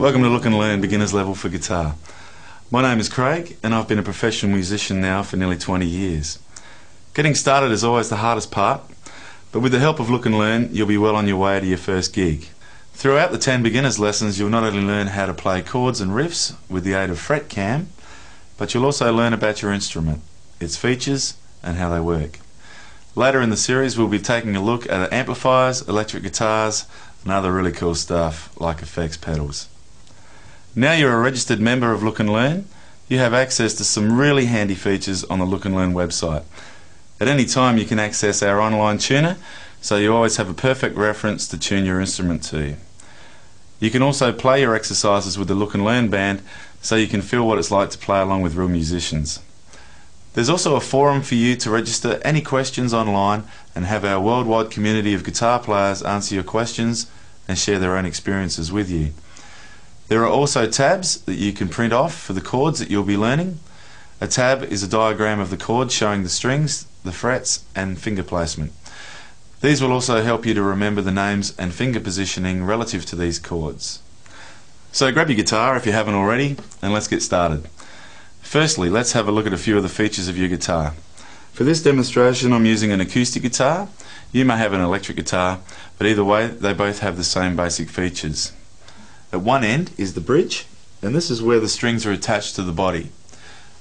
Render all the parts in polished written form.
Welcome to Look and Learn Beginner's Level for Guitar. My name is Craig and I've been a professional musician now for nearly 20 years. Getting started is always the hardest part, but with the help of Look and Learn you'll be well on your way to your first gig. Throughout the 10 beginners lessons you'll not only learn how to play chords and riffs with the aid of FretCam, but you'll also learn about your instrument, its features and how they work. Later in the series we'll be taking a look at amplifiers, electric guitars and other really cool stuff like effects pedals. Now you're a registered member of Look and Learn, you have access to some really handy features on the Look and Learn website. At any time you can access our online tuner, so you always have a perfect reference to tune your instrument to. You can also play your exercises with the Look and Learn band, so you can feel what it's like to play along with real musicians. There's also a forum for you to register any questions online and have our worldwide community of guitar players answer your questions and share their own experiences with you. There are also tabs that you can print off for the chords that you'll be learning. A tab is a diagram of the chords showing the strings, the frets and finger placement. These will also help you to remember the names and finger positioning relative to these chords. So grab your guitar if you haven't already and let's get started. Firstly, let's have a look at a few of the features of your guitar. For this demonstration I'm using an acoustic guitar. You may have an electric guitar, but either way they both have the same basic features. At one end is the bridge, and this is where the strings are attached to the body.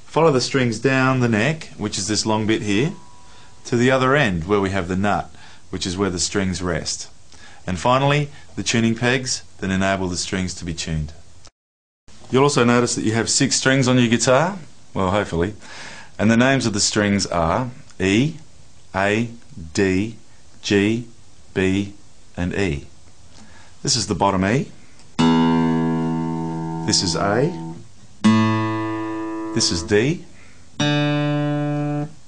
Follow the strings down the neck, which is this long bit here, to the other end where we have the nut, which is where the strings rest. And finally, the tuning pegs that enable the strings to be tuned. You'll also notice that you have 6 strings on your guitar, well hopefully, and the names of the strings are E, A, D, G, B and E. This is the bottom E. This is A, this is D,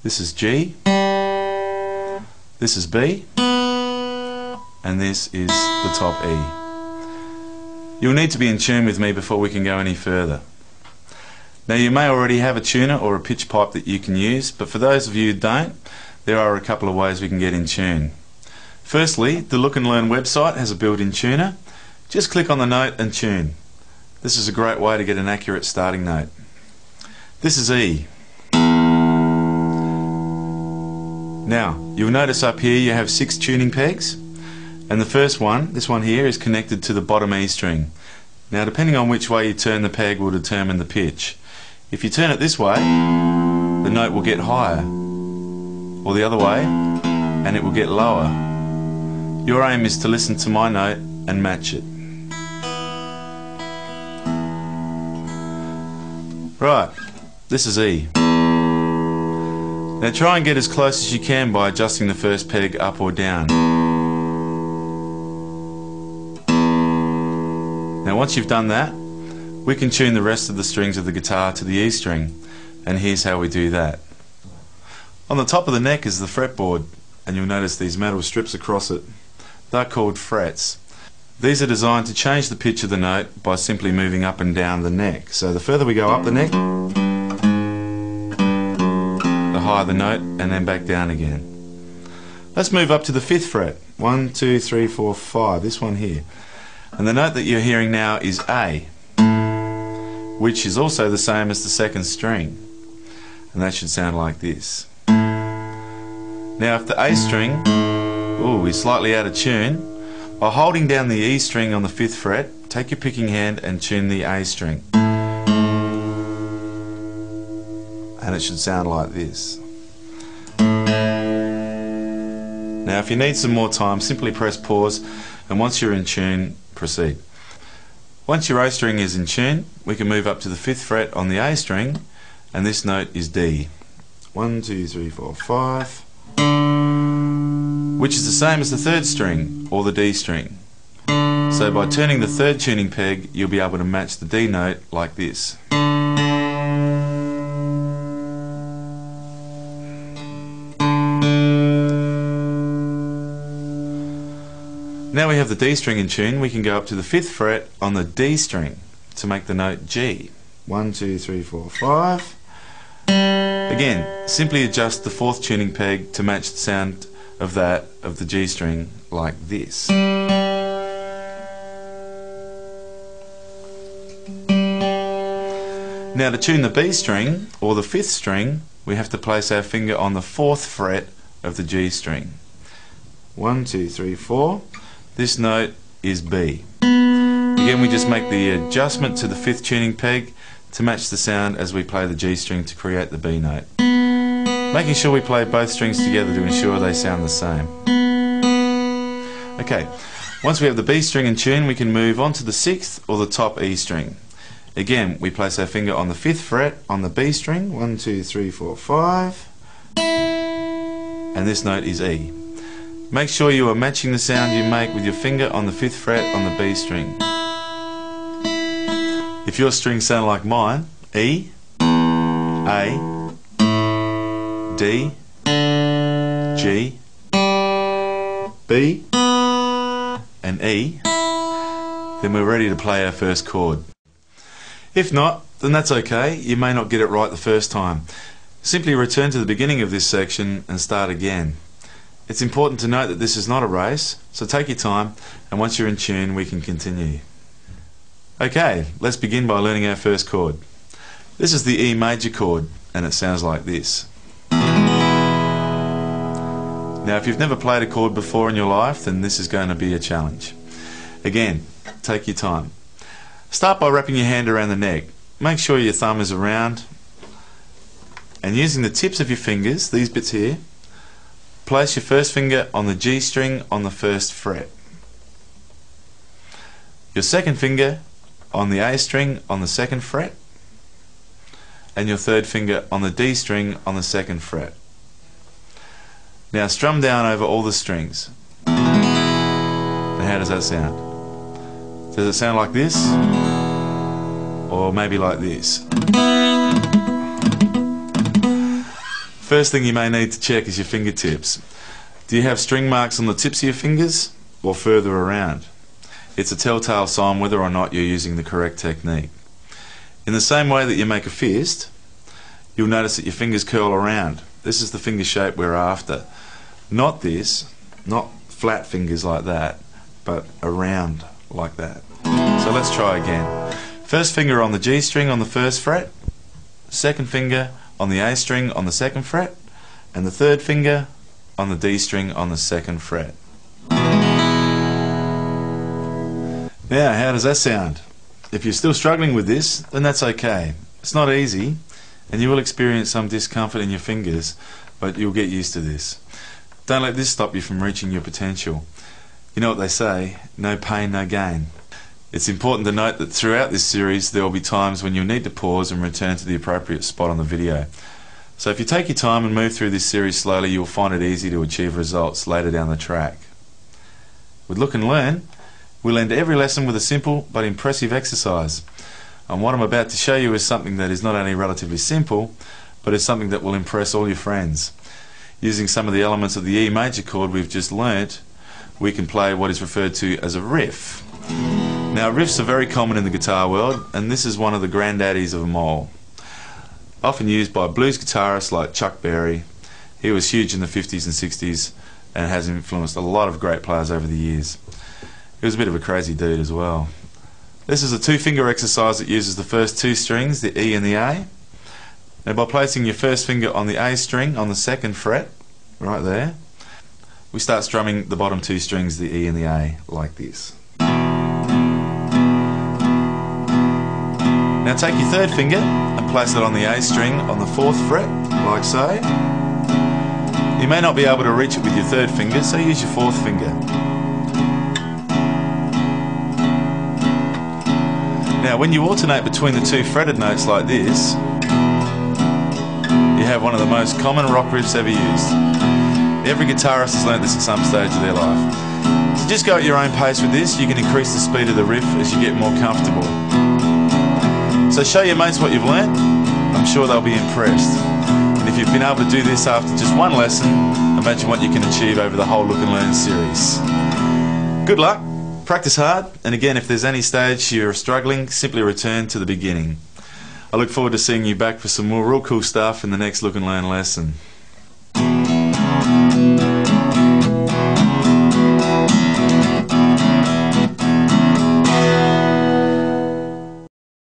this is G, this is B, and this is the top E. You'll need to be in tune with me before we can go any further. Now you may already have a tuner or a pitch pipe that you can use, but for those of you who don't, there are a couple of ways we can get in tune. Firstly, the Look and Learn website has a built-in tuner. Just click on the note and tune. This is a great way to get an accurate starting note. This is E. Now, you'll notice up here you have 6 tuning pegs, and the first one, this one here, is connected to the bottom E string. Now depending on which way you turn the peg will determine the pitch. If you turn it this way, the note will get higher, or the other way, and it will get lower. Your aim is to listen to my note and match it. Right, this is E. Now try and get as close as you can by adjusting the first peg up or down. Now once you've done that, we can tune the rest of the strings of the guitar to the E string, and here's how we do that. On the top of the neck is the fretboard, and you'll notice these metal strips across it. They're called frets. These are designed to change the pitch of the note by simply moving up and down the neck. So the further we go up the neck, the higher the note, and then back down again. Let's move up to the 5th fret. 1, 2, 3, 4, 5, this one here. And the note that you're hearing now is A, which is also the same as the 2nd string. And that should sound like this. Now if the A string is slightly out of tune, by holding down the E string on the 5th fret, take your picking hand and tune the A string. And it should sound like this. Now if you need some more time, simply press pause, and once you're in tune, proceed. Once your A string is in tune, we can move up to the 5th fret on the A string, and this note is D. 1, 2, 3, 4, 5. Which is the same as the 3rd string, or the D string. So by turning the 3rd tuning peg, you'll be able to match the D note like this. Now we have the D string in tune, we can go up to the 5th fret on the D string to make the note G. 1, 2, 3, 4, 5. Again, simply adjust the 4th tuning peg to match the sound of the G string like this. Now to tune the B string, or the 5th string, we have to place our finger on the 4th fret of the G string. 1, 2, 3, 4. This note is B. Again, we just make the adjustment to the 5th tuning peg to match the sound as we play the G string to create the B note. Making sure we play both strings together to ensure they sound the same. Okay, once we have the B string in tune, we can move on to the 6th or the top E string. Again, we place our finger on the 5th fret on the B string, 1, 2, 3, 4, 5, and this note is E. Make sure you are matching the sound you make with your finger on the 5th fret on the B string. If your strings sound like mine, E, A, D, G, B, and E, then we're ready to play our first chord. If not, then that's okay. You may not get it right the first time. Simply return to the beginning of this section and start again. It's important to note that this is not a race, so take your time, and once you're in tune, we can continue. Okay, let's begin by learning our first chord. This is the E major chord, and it sounds like this. Now, if you've never played a chord before in your life, then this is going to be a challenge. Again, take your time. Start by wrapping your hand around the neck. Make sure your thumb is around, and using the tips of your fingers, these bits here, place your first finger on the G string on the 1st fret. Your second finger on the A string on the 2nd fret, and your third finger on the D string on the 2nd fret. Now strum down over all the strings. Now how does that sound? Does it sound like this? Or maybe like this? First thing you may need to check is your fingertips. Do you have string marks on the tips of your fingers or further around? It's a telltale sign whether or not you're using the correct technique. In the same way that you make a fist, you'll notice that your fingers curl around. This is the finger shape we're after. Not this, not flat fingers like that, but around like that. So let's try again. First finger on the G string on the 1st fret, second finger on the A string on the 2nd fret, and the third finger on the D string on the 2nd fret. Now, how does that sound? If you're still struggling with this, then that's okay. It's not easy, and you will experience some discomfort in your fingers, but you'll get used to this. Don't let this stop you from reaching your potential. You know what they say, no pain, no gain. It's important to note that throughout this series there will be times when you'll need to pause and return to the appropriate spot on the video. So if you take your time and move through this series slowly, you'll find it easy to achieve results later down the track. With Look and Learn, we'll end every lesson with a simple but impressive exercise. And what I'm about to show you is something that is not only relatively simple, but is something that will impress all your friends. Using some of the elements of the E major chord we've just learnt, we can play what is referred to as a riff. Now, riffs are very common in the guitar world, and this is one of the granddaddies of them all. Often used by blues guitarists like Chuck Berry. He was huge in the 50s and 60s and has influenced a lot of great players over the years. He was a bit of a crazy dude as well. This is a 2-finger exercise that uses the first 2 strings, the E and the A. Now, by placing your first finger on the A string on the 2nd fret, right there, we start strumming the bottom 2 strings, the E and the A, like this. Now take your third finger and place it on the A string on the 4th fret, like so. You may not be able to reach it with your third finger, so use your 4th finger. Now when you alternate between the 2 fretted notes like this, you have one of the most common rock riffs ever used. Every guitarist has learnt this at some stage of their life. So just go at your own pace with this. You can increase the speed of the riff as you get more comfortable. So show your mates what you've learnt. I'm sure they'll be impressed. And if you've been able to do this after just one lesson, imagine what you can achieve over the whole Look and Learn series. Good luck, practice hard, and again, if there's any stage you're struggling, simply return to the beginning. I look forward to seeing you back for some more real cool stuff in the next Look and Learn lesson.